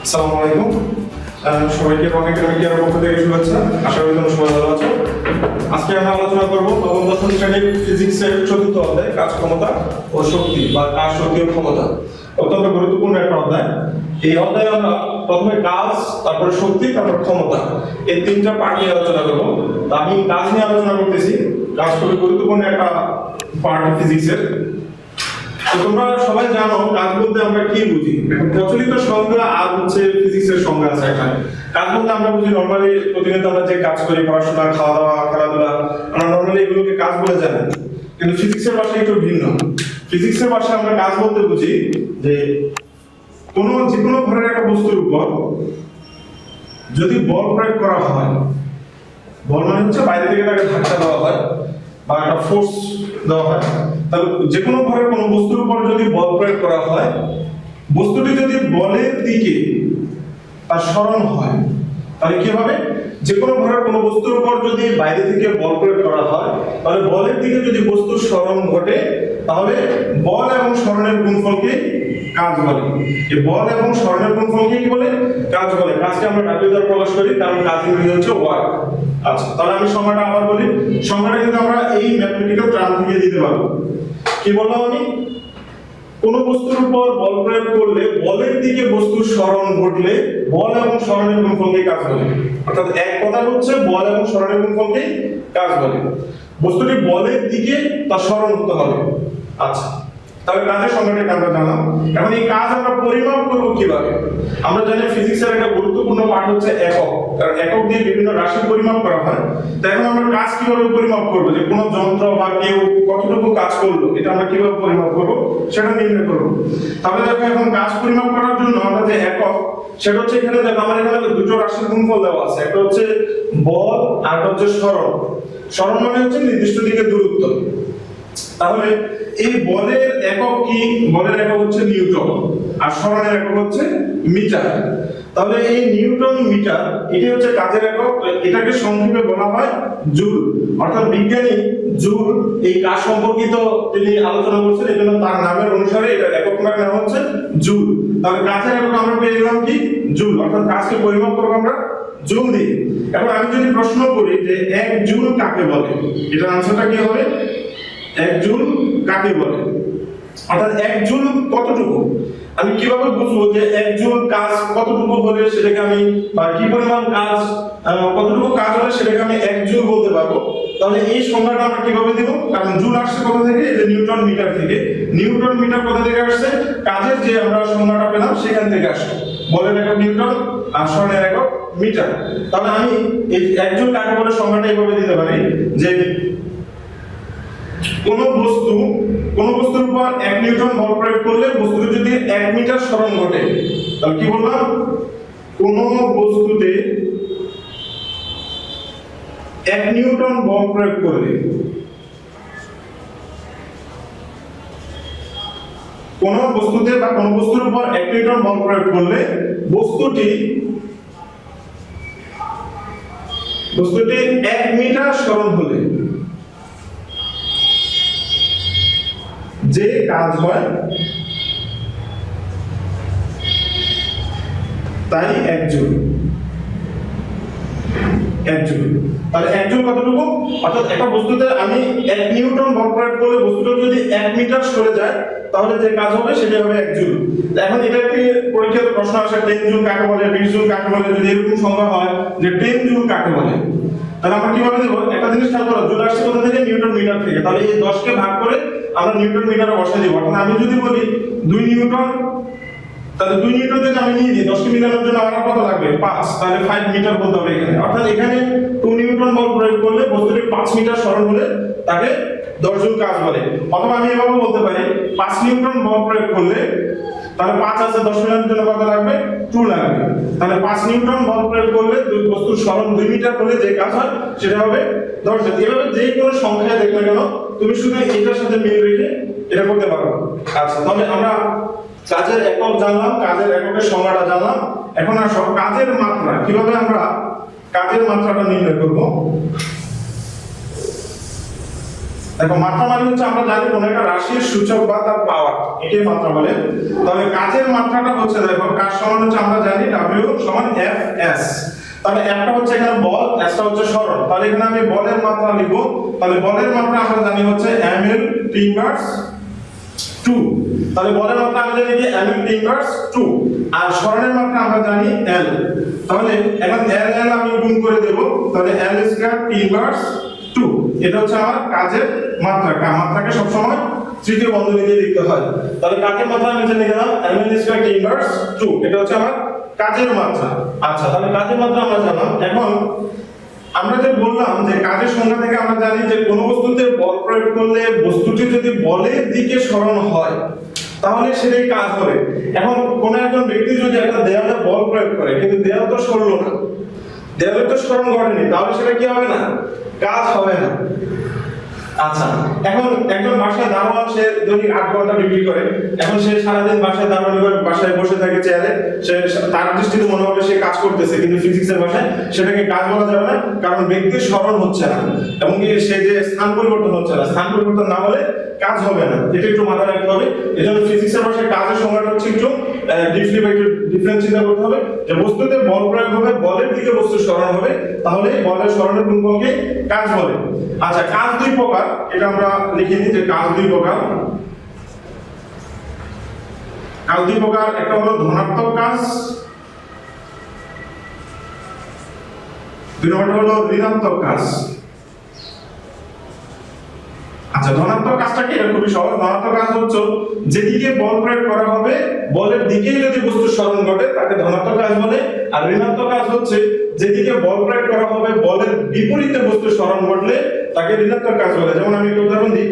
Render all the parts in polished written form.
আসসালামু আলাইকুম। সবাইকে অনেক পক্ষ থেকে শুভেচ্ছা। আশা করি তোমরা সবাই ভালো আছো। আজকে আমরা আলোচনা করব নবম দশম শ্রেণীর ফিজিক্সের চতুর্থ অধ্যায় কাজ ক্ষমতা ও শক্তি বা কাজ শক্তি ও ক্ষমতা। অত্যন্ত গুরুত্বপূর্ণ একটা অধ্যায়। এই অধ্যায়ে আমরা প্রথমে কাজ, তারপরে শক্তি, তারপর ক্ষমতা, এই তিনটা পার্ট নিয়ে আলোচনা করব। আমি কাজ নিয়ে আলোচনা করতেছি। কাজ খুবই গুরুত্বপূর্ণ একটা পার্ট ফিজিক্সের। তো তোমরা সবাই জানো কাজ বলতে আমরা কি বুঝি। এখন প্রচলিত সংজ্ঞা আর হচ্ছে ফিজিক্সের সংজ্ঞা আছে এখানে। কাজ বলতে আমরা বুঝি নরমালি প্রতিনিয়ত আমরা যে কাজ করি, পড়াশোনা, খাওয়া দাওয়া, খেলাধুলা, আমরা নরমালি এগুলোকে কাজ বলে জানি। কিন্তু ফিজিক্সের ভাষায় একটু ভিন্ন। ফিজিক্সের ভাষায় আমরা কাজ বলতে বুঝি যে যে কোনো ভরের একটা বস্তুর উপর যদি বল প্রয়োগ করা হয়, বল মানে হচ্ছে বাইরে থেকে তাকে ধাক্কা দেওয়া হয় বা একটা ফোর্স দেওয়া হয়, তাহলে যে কোনো ভরের কোনো বস্তুর উপর যদি বল প্রয়োগ করা হয়, বস্তুটি যদি বলের দিকে তার সরণ হয়, তাহলে কি হবে? যে কোনো ভরের কোনো বস্তুর উপর যদি বাইরে থেকে বল প্রয়োগ করা হয়, তাহলে বলের দিকে যদি বস্তুর সরণ ঘটে, তাহলে বল এবং সরণের গুণফলকে কাজ বলে। এই বল এবং সরণের গুণফলকে কি বলে? কাজ বলে। কাজকে আমরা ডাব্লিউ দ্বারা প্রকাশ করি, কারণ কাজ ইংরেজি হচ্ছে ওয়ার্ক। আচ্ছা, তাহলে আমি সংজ্ঞাটা আবার বলি। সংজ্ঞাটা কিন্তু আমরা এই ম্যাথমেটিক্যাল টার্ম থেকে দিতে পারবো। কি বললাম আমি? কোন বস্তুর উপর বল প্রয়োগ করলে বলের দিকে বস্তুর সরণ ঘটলে বল এবং সরণের গুণফলকে কাজ বলে। অর্থাৎ এক কথা হচ্ছে বল এবং সরণের গুণফলকে কাজ বলে। বস্তুটি বলের দিকে তার সরণ হতে হবে। আচ্ছা, তাহলে কাজের সংজ্ঞাটা আমরা জানলাম। এখন এই কাজ আমরা পরিমাপ করব কিভাবে? আমরা জানি ফিজিক্সের একটা গুরুত্বপূর্ণ পার্ট হচ্ছে একক, কারণ একক দিয়ে বিভিন্ন রাশি পরিমাপ করা হয়। তো এখন আমরা কাজ কিভাবে পরিমাপ করব? যে কোনো যন্ত্র বা কেউ কতটুকু কাজ করলো, এটা আমরা কিভাবে পরিমাপ করব সেটা নির্ণয় করব। তাহলে দেখো, এখন কাজ পরিমাপ করার জন্য আমরা যে একক, সেটা হচ্ছে এখানে দেখো আমার এখানে দুটো রাশির গুণফল দেওয়া আছে। একটা হচ্ছে বল আর একটা হচ্ছে সরণ। সরণ মানে হচ্ছে নির্দিষ্ট দিকে দূরত্ব। তাহলে এই বলের একক কি? বলের একক হচ্ছে নিউটন, আর সরণের একক হচ্ছে মিটার। তাহলে এই নিউটন মিটার এটি হচ্ছে কাজের একক। এটাকে সংক্ষেপে বলা হয় জুল। অর্থাৎ বিজ্ঞানী জুল এই কাজ সম্পর্কিত তিনি আলোচনা করছেন, এজন্য তার নামের অনুসারে এটা একক নাম হচ্ছে জুল। তাহলে কাজের একক আমরা পেয়ে গেলাম কি? জুল। অর্থাৎ কাজকে পরিমাপ করব আমরা জুল দিয়ে। এখন আমি যদি প্রশ্ন করি যে 1 জুল কাকে বলে, এটার আনসারটা কি হবে? 1 জুল কাকে বলে? অর্থাৎ 1 জুল কতটুকু? আমি কিভাবে বুঝবো যে 1 জুল কাজ কতটুকু হলে সেটাকে আমি, বা কি পরিমাণ কাজ, কতটুকু কাজ হলে সেটাকে আমি 1 জুল বলতে পারবো? তাহলে এই সংজ্ঞাটা আমরা কিভাবে দেব? কারণ জুল আসছে কোথা থেকে? এই যে নিউটন মিটার থেকে। নিউটন মিটার কোথা থেকে আসছে? কাজের যে আমরা সংজ্ঞাটা পেলাম সেখান থেকে আসছে। বলের একক নিউটন আর সরণের একক মিটার। তাহলে আমি এই 1 জুল কাকে বলে সংজ্ঞাটা এইভাবে দিতে পারি যে কোন বস্তুর উপর 1 নিউটন বল প্রয়োগ করলে বস্তুটি যদি 1 মিটার সরণ ঘটে, তাহলে কি বললাম? কোন বস্তুতে 1 নিউটন বল প্রয়োগ করলে, কোন বস্তুতে বা কোন বস্তুর উপর 1 নিউটন বল প্রয়োগ করলে বস্তুটি 1 মিটার সরণ হলে যে কাজ হয় তাই 1 জুল। 1 জুল। তাহলে 1 জুল কতটুকু? অর্থাৎ একটা বস্তুতে আমি 1 নিউটন বল প্রয়োগ করলে বস্তুটা যদি 1 মিটার সরে যায়, তাহলে যে কাজ হবে সেটা হবে 1 জুল। এখন এটা কি পরীক্ষাতে প্রশ্ন আসে 10 জুল কাকে বলে, 20 জুল কাকে বলে? যদি এরকম সংখ্যা হয় যে 10 জুল কাকে বলে, তাহলে আমরা কিভাবে দেব? একটা জিনিস খেয়াল করো, জুল আসছে কোথা থেকে? নিউটন মিটার থেকে। তাহলে এই 10 কে ভাগ করে আমরা নিউটন মিটারে বসাই দেব। অর্থাৎ আমি যদি বলি 2 নিউটন, তাহলে 2 নিউটন যদি আমি নিয়ে দিই, 10 কে মিটানোর জন্য আমার কত লাগবে? 5। তাহলে 5 মিটার বলতে হবে এখানে। অর্থাৎ এখানে 2 নিউটন বল প্রয়োগ করলে বস্তুটি 5 মিটার সরণ হলে তাকে 10 জুল কাজ বলে। অথবা আমি এভাবে বলতে পারি 5 নিউটন বল প্রয়োগ করলে, তাহলে 5 আছে, 10 মিটারের জন্য কত লাগবে? 2 লাগবে। তাহলে 5 নিউটন বল প্রয়োগ করলে বস্তুর সরণ 2 মিটার হলে যে কাজ হয় সেটা হবে 10 জুল। এভাবে যে কোনো সংখ্যা দেখলে কেন তুমি শুধু এটার সাথে মিল রেখে এটা করতে পারো। আচ্ছা, তাহলে আমরা কাজের একক জানলাম, কাজের এককের সংজ্ঞাটা জানলাম। এখন আসো কাজের মাত্রা। কিভাবে আমরা কাজের মাত্রাটা নির্ণয় করব? দেখো মাত্রা মানে হচ্ছে আমরা জানি কোন একটা রাশির সূচক বা তার পাওয়ার, এটাই মাত্রা বলে। তবে কাজের মাত্রাটা হচ্ছে দেখো কাজ সমান হচ্ছে আমরা জানি W সমান Fs। তাহলে একটা হচ্ছে এখানে বল, একটা হচ্ছে সরণ। তাহলে এখানে আমি বলের মাত্রা লিখব। তাহলে বলের মাত্রা আমরা জানি হচ্ছে ml T ইনভার্স 2। তাহলে বলের মাত্রা আমরা জানি কি ml T ইনভার্স 2, আর সরণের মাত্রা আমরা জানি L। তাহলে এখন L আমি গুণ করে দেব। তাহলে L স্কয়ার T ইনভার্স 2, এটা হচ্ছে আমার কাজের মাত্রা। মাত্রাকে সব সময় তৃতীয় বন্ধনী দিয়ে লিখতে হয়। তাহলে কাজের মাত্রা আমি জানি গেলাম ml স্কয়ার T ইনভার্স 2, এটা হচ্ছে আমার কাজের মাত্রা। আচ্ছা, তাহলে কাজের মাত্রা আমরা জানলাম। এখন আমরা যে বললাম যে কাজের সংজ্ঞা থেকে আমরা জানি যে কোন বস্তুতে বল প্রয়োগ করলে বস্তুটি যদি বলের দিকে সরণ হয় তাহলে সেটাই কাজ হবে। এখন কোন একজন ব্যক্তি যদি একটা দেয়ালে বল প্রয়োগ করে কিন্তু দেয়াল তো সরলো না, দেয়ালে তো সরণ ঘটেনি, তাহলে সেটা কি হবে না? কাজ হবে না। আচ্ছা, এখন একজন বাসায় দারোয়ান, সে দৈনিক 8 ঘন্টা ডিউটি করে। এখন সে সারাদিন বাসায় দারোয়ানি করে বাসায় বসে থাকে চেয়ারে, সে তার দৃষ্টিতে মনে হবে সে কাজ করতেছে, কিন্তু ফিজিক্সের ভাষায় সেটাকে কাজ বলা যাবে না, কারণ ব্যক্তির স্মরণ হচ্ছে না এবং কি সে যে স্থান পরিবর্তন হচ্ছে না, স্থান পরিবর্তন না হলে কাজ হবে না। এটা একটু মাথায় রাখতে হবে। এজন্য ফিজিক্সের ভাষায় কাজের সংজ্ঞাটা হচ্ছে একটু ডিপলি বা একটু ডিফারেন্স চিন্তা করতে হবে যে বস্তুতে বল প্রয়োগ হবে, বলের দিকে বস্তুর সরণ হবে, তাহলে বলের সরণের গুণফলকে কাজ বলে। আচ্ছা, কাজ দুই প্রকার, এটা আমরা লিখে নিই যে কাজ দুই প্রকার। কাজ দুই প্রকার, একটা হলো ধনাত্মক কাজ, দুই নম্বরটা হলো ঋণাত্মক কাজ। আচ্ছা, ধনাত্মক কাজটা কি? এটা খুবই সহজ। ধনাত্মক কাজ হচ্ছে যেদিকে বল প্রয়োগ করা হবে বলের দিকেই যদি বস্তুর সরণ ঘটে তাকে ধনাত্মক কাজ বলে। আর ঋণাত্মক কাজ হচ্ছে যেদিকে বল প্রয়োগ করা হবে বলের বিপরীতে বস্তুর সরণ ঘটলে তাকে ঋণাত্মক কাজ বলে। যেমন আমি একটা উদাহরণ দিই,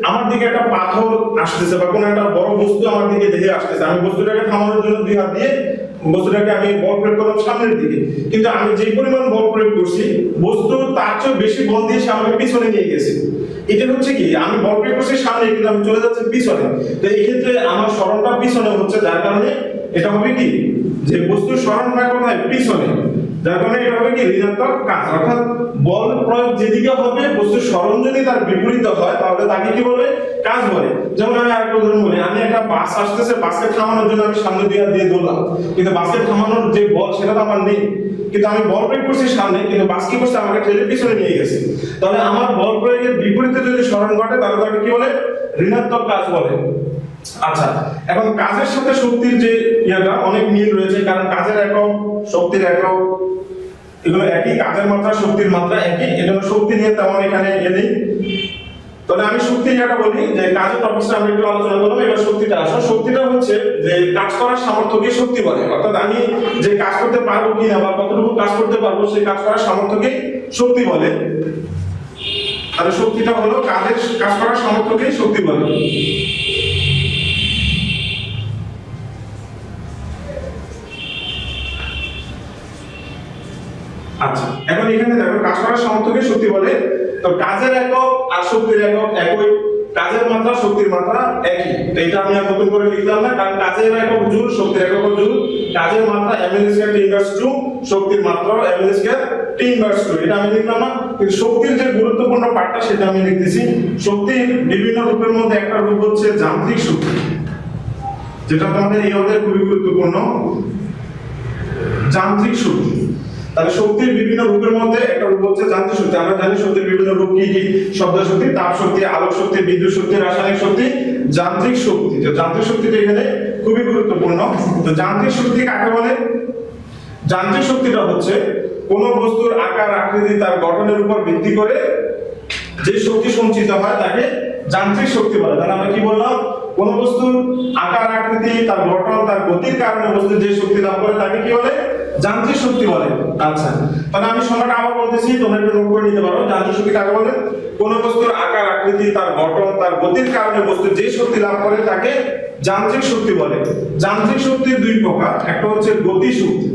আমার দিকে একটা পাথর আসতেছে বা কোনো একটা বড় বস্তু আমার দিকে দেখে আসতেছে, আমি বস্তুটাকে থামানোর জন্য দুই হাত দিয়ে বস্তুটাকে আমি বল প্রয়োগ করলাম সামনের দিকে, কিন্তু আমি যে পরিমাণ বল প্রয়োগ করছি বস্তু তার চেয়ে বেশি বল দিয়ে সে আমাকে পিছনে নিয়ে গেছে। এটা হচ্ছে কি, আমি বল প্রয়োগ করছি সামনে কিন্তু আমি চলে যাচ্ছি পিছনে। তো এই ক্ষেত্রে আমার সরণটা পিছনে হচ্ছে, যার কারণে এটা হবে কি যে বস্তুর সরণ হয় কোথায়? পিছনে। যার কারণে এটা হবে কি ঋণাত্মক কাজ। অর্থাৎ বল প্রয়োগ যেদিকে হবে বস্তুর সরণ যদি তার বিপরীত হয় তাহলে তাকে কি বলে? কাজ বলে। যেমন আমি আরেকটা উদাহরণ বলি, আমি একটা বাস আসতেছে, বাসকে থামানোর জন্য আমি সামনে দিয়ে দিয়ে দৌড়লাম, কিন্তু বাসকে থামানোর যে বল সেটা তো আমার নেই, কিন্তু আমি বল প্রয়োগ করছি সামনে, কিন্তু বাস কি করছে? আমাকে ঠেলে পিছনে নিয়ে গেছে। তাহলে আমার বল প্রয়োগের বিপরীতে যদি সরণ ঘটে তাহলে তাকে কি বলে? ঋণাত্মক কাজ বলে। আচ্ছা, এখন কাজের সাথে শক্তির যে ইয়াটা অনেক মিল রয়েছে, কারণ কাজের একক, শক্তির একক এগুলো একই, কাজের মাত্রা শক্তির মাত্রা একই, এজন্য শক্তি নিয়ে তেমন এখানে নেই। তাহলে আমি শক্তির ইয়াটা বলি যে কাজের টপিকটা আমরা একটু আলোচনা করলাম, এবার শক্তিটা আসো। শক্তিটা হচ্ছে যে কাজ করার সামর্থ্যকে শক্তি বলে। অর্থাৎ আমি যে কাজ করতে পারবো কিনা বা কতটুকু কাজ করতে পারবো সেই কাজ করার সামর্থ্যকে শক্তি বলে। তাহলে শক্তিটা হলো কাজ করার সামর্থ্যকে শক্তি বলে। আচ্ছা, এখন এখানে দেখো কাজ করার সামর্থ্যকে শক্তি বলে। তো কাজের একক আর শক্তির একক একই, কাজের মাত্রা শক্তির মাত্রা একই। তো এটা আমি আর নতুন করে লিখলাম না, কারণ কাজের একক জুল, শক্তির একক জুল। কাজের মাত্রা ml স্কয়ার T ইনভার্স 2, শক্তির মাত্রা ml স্কয়ার T ইনভার্স 2, এটা আমি লিখলাম না। কিন্তু শক্তির যে গুরুত্বপূর্ণ পার্টটা সেটা আমি লিখতেছি। শক্তির বিভিন্ন রূপের মধ্যে একটা রূপ হচ্ছে যান্ত্রিক শক্তি, যেটা তোমাদের এই অধ্যায়ে খুবই গুরুত্বপূর্ণ। যান্ত্রিক শক্তি, তাহলে শক্তির বিভিন্ন রূপের মধ্যে একটা রূপ হচ্ছে যান্ত্রিক শক্তি। আমরা জানি শক্তির বিভিন্ন রূপ কি কি? শব্দ শক্তি, তাপ শক্তি, আলোক শক্তি, বিদ্যুৎ শক্তি, রাসায়নিক শক্তি, যান্ত্রিক শক্তি। তো যান্ত্রিক শক্তিটা এখানে খুবই গুরুত্বপূর্ণ। তো যান্ত্রিক শক্তি কাকে বলে? যান্ত্রিক শক্তিটা হচ্ছে কোন বস্তুর আকার আকৃতি তার গঠনের উপর ভিত্তি করে যে শক্তি সঞ্চিত হয় তাকে যান্ত্রিক শক্তি বলে। তাহলে আমরা কি বললাম? কোন বস্তুর আকার আকৃতি তার গঠন তার গতির কারণে বস্তু যে শক্তি লাভ করে তাকে কি বলে? যান্ত্রিক শক্তি বলে। আচ্ছা, তাহলে আমি সংজ্ঞাটা আবার বলতেছি, তোমরা একটু নোট করে নিতে পারো। যান্ত্রিক শক্তি কাকে বলে? কোন বস্তুর আকার আকৃতি তার গঠন তার গতির কারণে বস্তু যে শক্তি লাভ করে তাকে যান্ত্রিক শক্তি বলে। যান্ত্রিক শক্তির দুই প্রকার, একটা হচ্ছে গতি শক্তি,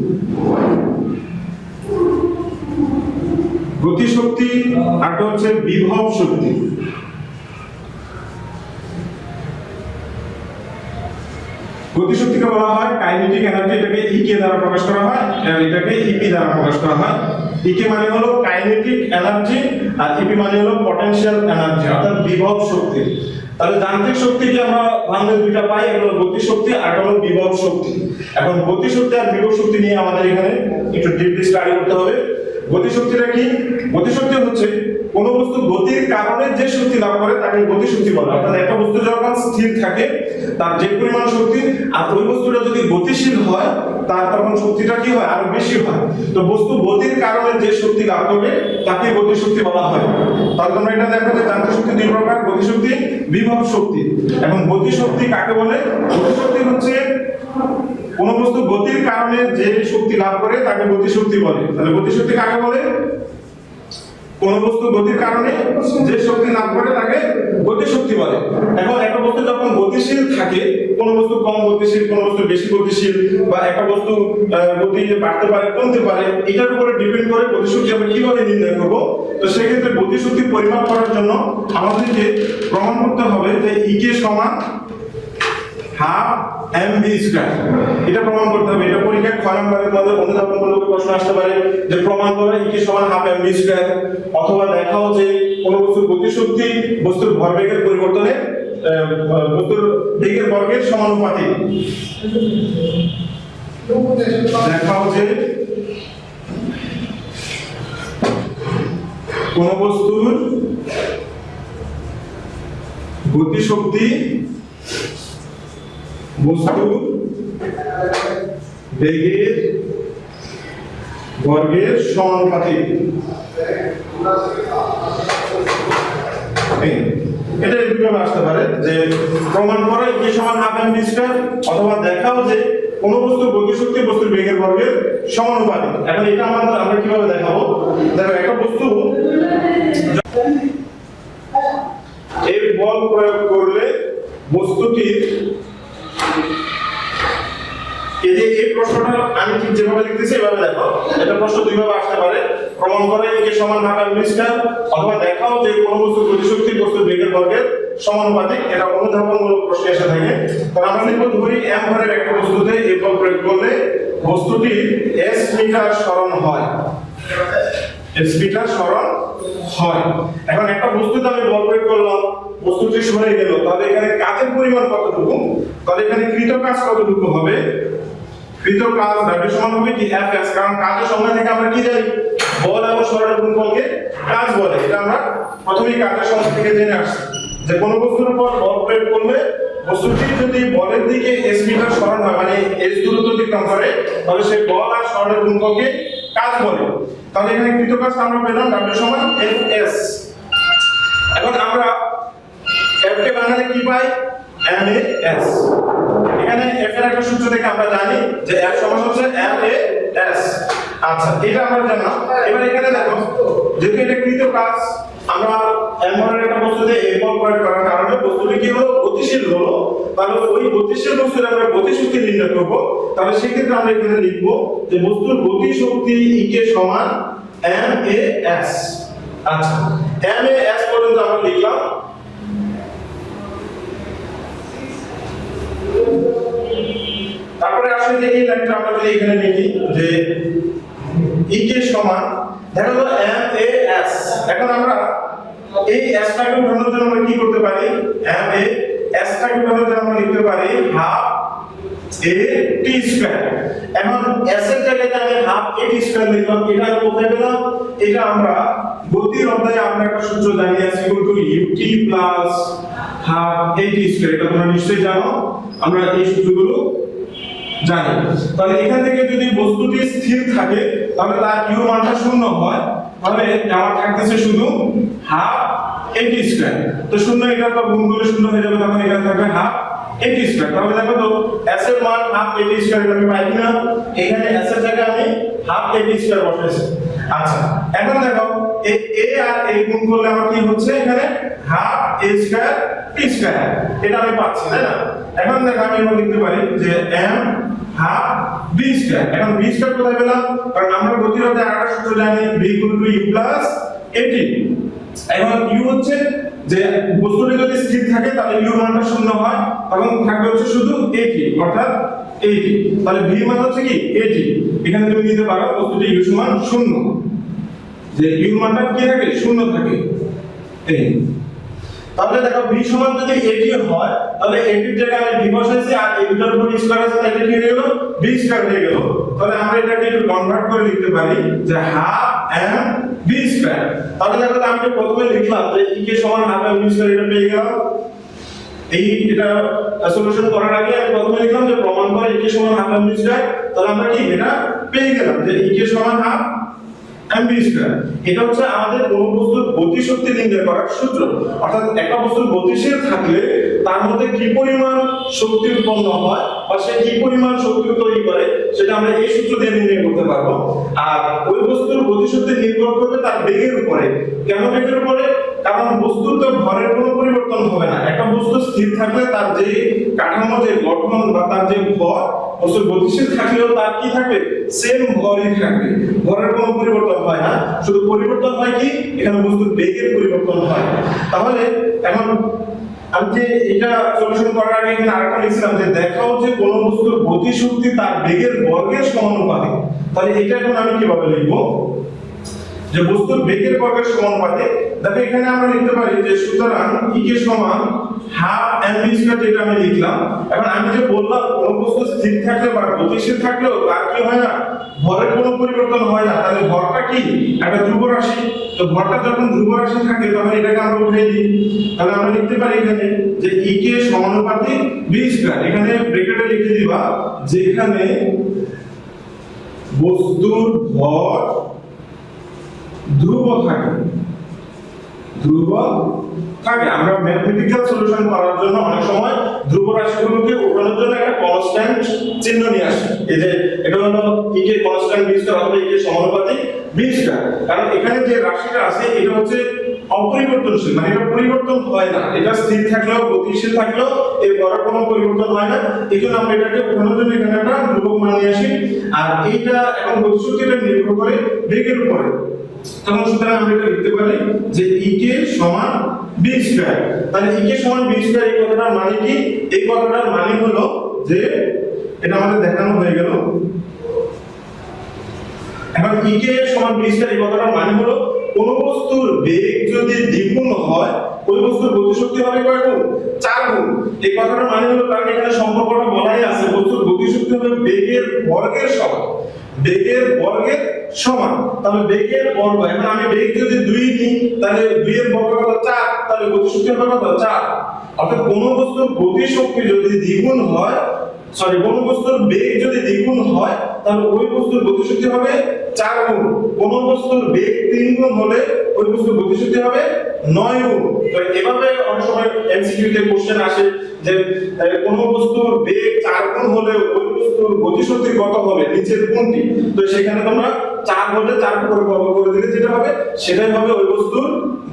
গতি শক্তি, আর একটা হচ্ছে বিভব শক্তি। গতিশক্তিকে বলা হয় কাইনেটিক এনার্জি, এটাকে ইকে দ্বারা প্রকাশ করা হয়, এটাকে ইপি দ্বারা প্রকাশ করা হয়। ইকে মানে হলো কাইনেটিক এনার্জি আর ইপি মানে হলো পটেনশিয়াল এনার্জি অর্থাৎ বিভব শক্তি। তাহলে যান্ত্রিক শক্তিকে আমরা ভাঙলে দুইটা পাই, এগুলো গতি শক্তি আর হলো বিভব শক্তি। এখন গতি শক্তি আর বিভব শক্তি নিয়ে আমাদের এখানে একটু ডিপলি স্টাডি করতে হবে। গতি শক্তিটা কি? গতি শক্তি হচ্ছে কোন বস্তু গতির কারণে যে শক্তি লাভ করে তাকে গতি শক্তি বলে। অর্থাৎ একটা বস্তু যখন স্থির থাকে তার যে পরিমাণ শক্তি, আর ওই বস্তুটা যদি গতিশীল হয় তার তখন শক্তিটা কি হয়, আরো বেশি হয়। তো বস্তু গতির কারণে যে শক্তি লাভ করবে তাকে গতি শক্তি বলা হয়। তাহলে তোমরা এটা দেখো যে যান্ত্রিক শক্তি দুই প্রকার, গতি শক্তি, বিভব শক্তি। এখন গতি শক্তি কাকে বলে? গতি শক্তি হচ্ছে কোন বস্তু গতির কারণে যে শক্তি লাভ করে তাকে গতি শক্তি বলে। তাহলে গতি শক্তি কাকে বলে? কোন বস্তু গতির কারণে যে শক্তি লাভ করে তাকে গতি শক্তি বলে। এখন একটা বস্তু যখন গতিশীল থাকে, কোন বস্তু কম গতিশীল, কোন বস্তু বেশি গতিশীল, বা একটা বস্তু গতি বাড়তে পারে কমতে পারে, এটার উপরে ডিপেন্ড করে গতি শক্তি আমরা কিভাবে নির্ণয় করব। তো সেই ক্ষেত্রে গতি শক্তি পরিমাপ করার জন্য আমাদেরকে প্রমাণ করতে হবে যে ইকে সমান হাফ mv স্কয়ার। এটা প্রমাণ করতে হবে। এটা পরীক্ষায় 6 নম্বরের মধ্যে অনুধাবনমূলক প্রশ্ন আসতে পারে যে প্রমাণ করো ইকে সমান হাফ mv স্কয়ার, অথবা দেখাও যে কোন বস্তুর গতি শক্তি বস্তুর ভরবেগের পরিবর্তনে বস্তুর বেগের বর্গের সমানুপাতিক। দেখাও যে কোন বস্তুর গতি শক্তি বস্তুর বেগের বর্গের সমানুপাতিক। এটা এইভাবে আসতে পারে যে প্রমাণ করো ইকে সমান হাফ mv স্কয়ার, অথবা দেখাও যে কোন বস্তুর গতি শক্তি বস্তুর বেগের বর্গের সমানুপাতিক। এখন এটা আমরা কিভাবে দেখাবো? দেখো একটা বস্তু এর বল প্রয়োগ করলে বস্তুটির, এই যে এই প্রশ্নটা আমি ঠিক যেভাবে লিখতেছি এভাবে দেখো। এটা প্রশ্ন দুইভাবে আসতে পারে। প্রমাণ করে ইকে সমান হাফ mv স্কয়ার, অথবা দেখাও যে কোন বস্তুর গতি শক্তি বস্তুর বেগের বর্গের সমানুপাতিক। এটা অনুধাবনমূলক প্রশ্ন এসে থাকে। তাহলে আমরা লিখব ধরি m ভরের একটা বস্তুতে এই বল প্রয়োগ করলে বস্তুটি s মিটার সরণ হয়। s মিটার সরণ হয়। এখন একটা বস্তুতে আমি বল প্রয়োগ করলাম, বস্তুটি সরে গেল, তাহলে এখানে কাজের পরিমাণ কতটুকু? তাহলে এখানে কৃত কাজ কতটুকু হবে? কৃত কাজ W সমান হবে কি Fs, কারণ কাজের সংজ্ঞা থেকে আমরা কি জানি? বল এবং সরণের গুণফলকে কাজ বলে। এটা আমরা প্রথমেই কাজের সংজ্ঞা থেকে জেনে আসছি যে কোন বস্তুর উপর বল প্রয়োগ করলে বস্তুটি যদি বলের দিকে s মিটার সরণ হয়, মানে s দূরত্ব অতিক্রম করে, তাহলে সেই বল আর সরণের গুণফলকে কাজ বলে। তাহলে এখানে কৃত কাজ আমরা পেলাম W সমান Fs। এখন আমরা F কে বানালে কি পাই? MAS। এখানে F এর একটা সূত্র থেকে আমরা জানি যে F সমান হচ্ছে MAS। আচ্ছা, এটা আমরা জানলাম। এবার এখানে দেখো, যেহেতু এটা কৃত কাজ, আমরা m ধরনের একটা বস্তুতে এই বল প্রয়োগ করার কারণে বস্তুটি কি হলো? গতিশীল হলো। তাহলে ওই গতিশীল বস্তুর আমরা গতি শক্তি নির্ণয় করব। তাহলে সেই ক্ষেত্রে আমরা এখানে লিখব যে বস্তুর গতি শক্তি E কে সমান MAS। আচ্ছা, MAS পর্যন্ত আমরা লিখলাম। তারপরে আসলে যে এই লাইনটা আমরা যদি এখানে লিখি যে E কে সমান দেখো তো MAS। এখন আমরা এই s টাকে উঠানোর জন্য আমরা কি করতে পারি? MAS টাকে উঠানোর জন্য আমরা লিখতে পারি হাফ AT স্কয়ার। এখন s এর জায়গায় আমি হাফ AT স্কয়ার লিখলাম। এটা আমরা কোথায় পেলাম? এটা আমরা গতির অধ্যায়ে আমরা একটা সূত্র জানি আছে ut plus half AT square. এটা তোমরা নিশ্চয়ই জানো, আমরা এই সূত্রগুলো জানি। তাহলে এখান থেকে যদি বস্তুটি স্থির থাকে তাহলে তার u মানটা শূন্য হয়, তাহলে আমার থাকতেছে শুধু হাফ AT স্কয়ার। তো শূন্য এটা তো গুণ করলে শূন্য হয়ে যাবে, তখন এখানে থাকবে হাফ AT স্কয়ার। তাহলে দেখো তো s এর মান হাফ AT স্কয়ার এটা আমি পাই কিনা? এখানে s এর জায়গায় আমি হাফ AT স্কয়ার বসাইছি। আচ্ছা, এখন দেখো এই a আর a গুণ করলে আমার কি হচ্ছে? এখানে half a square t square. এটা আমি পাচ্ছি, তাই না? এখন দেখো আমি এবার লিখতে পারি যে m হাফ b স্কয়ার। এখন b স্কয়ার কোথায় পেলাম? কারণ আমরা গতির অধ্যায়ে আরেকটা সূত্র জানি v u প্লাস at। এখন u হচ্ছে যে বস্তুটি যদি স্থির থাকে তাহলে u মানটা শূন্য হয়, তখন থাকবে হচ্ছে শুধু at, অর্থাৎ 80। তাহলে v মান হচ্ছে কি 80। এখানে তুমি নিতে পারো বস্তুটি u সমান 0। যে ইউ মানটা কি থাকে শূন্য থাকে এই তাহলে দেখো b সমান যদি এটি হয় তাহলে এটির জায়গায় আমি b বসাইছি আর এই দুটোর উপর স্কয়ার আছে তাহলে কি হয়ে গেল b স্কয়ার হয়ে গেল তাহলে আমরা এটাকে একটু কনভার্ট করে লিখতে পারি যে হাফ m b স্কয়ার তাহলে দেখো আমি যে প্রথমে লিখলাম যে e কে সমান হাফ m b স্কয়ার এটা পেয়ে গেলাম এটা সলিউশন করার আগে আমি প্রথমে লিখলাম যে প্রমাণ করে e কে সমান হাফ m b স্কয়ার তাহলে আমরা কি এটা পেয়ে গেলাম যে e কে সমান হাফ mv স্কয়ার এটা হচ্ছে আমাদের কোন বস্তুর গতিশক্তি নির্ণয় করার সূত্র অর্থাৎ একটা বস্তুর গতিশীল থাকলে তার মধ্যে কি পরিমাণ শক্তি উৎপন্ন হয় বা সে কি পরিমাণ শক্তি তৈরি করে সেটা আমরা এই সূত্র দিয়ে নির্ণয় করতে পারবো আর ওই বস্তুর গতিশক্তি নির্ভর করবে তার বেগের উপরে কেন বেগের উপরে কারণ বস্তুর তো ভরের কোনো পরিবর্তন হবে না একটা বস্তু স্থির থাকলে তার যে কাঠামো যে গঠন বা তার যে ভর বস্তু গতিশীল থাকলেও তার কি থাকবে সেম ভরই থাকবে ভরের কোনো পরিবর্তন হয় না শুধু পরিবর্তন হয় কি এখানে বস্তুর বেগের পরিবর্তন হয় তাহলে এখন আমি যে এটা সলিউশন করার আগে এখানে আরেকটা লিখছিলাম যে দেখাও যে কোন বস্তুর গতিশক্তি তার বেগের বর্গের সমানুপাতিক তাহলে এটা এখন আমি কিভাবে লিখবো যে বস্তুর বেগের বর্গের সমানুপাতিক দেখো এখানে আমরা লিখতে পারি যে সুতরাং e কে সমান হাফ mv স্কয়ার যেটা আমি লিখলাম এখন আমি যে বললাম কোন বস্তু স্থির থাকলে বা গতিশীল থাকলেও তার কি হয় না ভরের কোনো পরিবর্তন হয় না তাহলে ভরটা কি একটা ধ্রুব রাশি তো ভরটা যখন ধ্রুব রাশি থাকে তখন এটাকে আমরা উঠিয়ে দিই তাহলে আমরা লিখতে পারি এখানে যে e কে সমানুপাতিক b স্কয়ার এখানে ব্র্যাকেটে লিখে দিবা যেখানে বস্তুর ভর ধ্রুব থাকে আমরা ম্যাথমেটিক্যাল সলিউশন করার জন্য অনেক সময় ধ্রুব রাশিগুলোকে ওঠানোর জন্য একটা কনস্ট্যান্ট চিহ্ন নিয়ে আসি এই যে এটা হলো e কে কনস্ট্যান্ট b স্কয়ার অথবা e কে সমানুপাতিক b স্কয়ার কারণ এখানে যে রাশিটা আছে এটা হচ্ছে অপরিবর্তনশীল মানে এটা পরিবর্তন হয় না এটা স্থির থাকলেও গতিশীল থাকলেও এর ভরের কোনো পরিবর্তন হয় না এজন্য আমরা এটাকে ওঠানোর জন্য এখানে একটা ধ্রুবক মান নিয়ে আসি আর এইটা এখন গতিশক্তিটা নির্ভর করে বেগের উপরে তখন সুতরাং আমরা এটা লিখতে পারি যে e কে সমান b স্কয়ার তাহলে e কে সমান b স্কয়ার এই কথাটার মানে কি এই কথাটার মানে হলো যে এটা আমাদের দেখানো হয়ে গেল এখন e কে সমান b স্কয়ার এই কথাটার মানে হলো কোন বস্তুর বেগ যদি দ্বিগুণ হয় ওই বস্তুর গতিশক্তি হবে কয় গুণ 4 গুণ এই কথাটার মানে হলো কারণ এখানে সম্পর্কটা বলাই আছে বস্তুর গতিশক্তি হবে বেগের বর্গের সমান তাহলে বেগের বর্গ এখন আমি বেগ যদি 2 নিই তাহলে 2 এর বর্গ কত 4 তাহলে গতিশক্তি হবে কত 4 অর্থাৎ কোন বস্তুর গতিশক্তি যদি দ্বিগুণ হয় কোন বস্তুর বেগ যদি দ্বিগুণ হয় তাহলে ওই বস্তুর গতিশক্তি হবে 4 গুণ কোন বস্তুর বেগ 3 গুণ হলে ওই বস্তুর গতিশক্তি হবে 9 গুণ তো এভাবে অনেক সময় এমসিকিউ তে কোশ্চেন আসে যে কোন বস্তুর বেগ 4 গুণ হলে ওই বস্তুর গতিশক্তি কত হবে নিচের কোনটি তো সেখানে তোমরা 4 হলে 4 করে বর্গ করে দিলে যেটা হবে সেটাই হবে ওই বস্তুর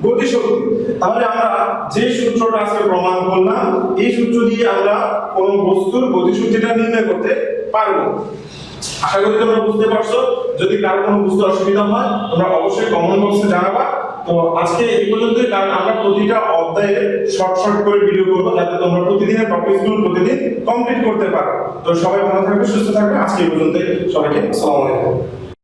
গতিশক্তি তাহলে আমরা যে সূত্রটা আজকে প্রমাণ করলাম এই সূত্র দিয়ে আমরা কোন বস্তুর গতিশক্তিটা নির্ণয় করতে পারবো আশা করি তোমরা বুঝতে পারছো যদি কারো কোনো বুঝতে অসুবিধা হয় তোমরা অবশ্যই কমেন্ট বক্সে জানাবা তো আজকে এই পর্যন্তই কারণ আমরা প্রতিটা অধ্যায়ে শর্ট করে ভিডিও করব যাতে তোমরা প্রতিদিনের টপিকগুলো প্রতিদিন কমপ্লিট করতে পারো তো সবাই ভালো থাকবে সুস্থ থাকবে আজকে এই পর্যন্তই সবাইকে আসসালামু আলাইকুম